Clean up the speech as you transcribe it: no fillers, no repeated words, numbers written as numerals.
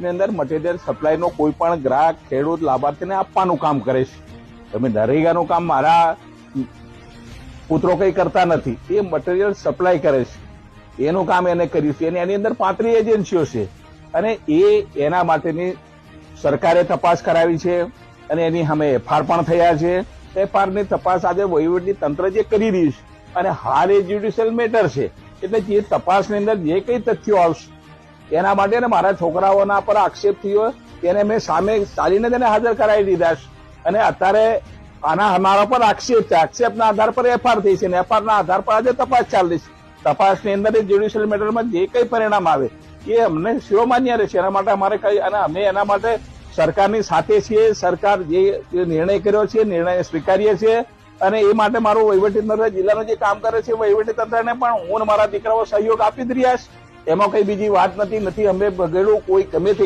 ની અંદર મટીરિયલ સપ્લાયનો કોઈ પણ ગ્રાહક ખેડૂત લાભાર્થીને આપવાનું કામ કરે છે. તમે નરેગાનું કામ મારા પુત્રો કઈ કરતા નથી, એ મટીરિયલ સપ્લાય કરે છે, એનું કામ એને કર્યું છે. એની અંદર 35 એજન્સીઓ છે અને એના માટેની સરકારે તપાસ કરાવી છે અને એની સામે એફઆર પણ થયા છે. એફઆર ની તપાસ આજે વહીવટી તંત્ર જે કરી રહ્યું છે અને હાલ એ જ્યુડિશિયલ મેટર છે, એટલે જે તપાસની અંદર જે કઈ તથ્યો આવશે એના માટે મારા છોકરાઓના પર આક્ષેપ થયો તેને મેં સામે ચાલીને તેને હાજર કરાવી દીધા છે અને અત્યારે આના અમારા પર આક્ષેપ છે, આક્ષેપના આધાર પર એફઆર થઈ છે અને એફઆરના આધાર પર આજે તપાસ ચાલી છે. તપાસની અંદર જ્યુડિશિયલ મેટરમાં જે કઈ પરિણામ આવે એ અમને શિરોમાન્ય રહેશે. એના માટે અમારે કઈ અને અમે એના માટે સરકારની સાથે છીએ. સરકાર જે નિર્ણય કર્યો છે નિર્ણય સ્વીકારીએ છીએ અને એ માટે મારું વહીવટીતંત્ર જિલ્લાનું જે કામ કરે છે વહીવટીતંત્રને પણ હું અને મારા દીકરાઓ સહયોગ આપી જ રહ્યા છે. એમાં કઈ બીજી વાત નથી. અમે બગડ્યું કોઈ ગમે તે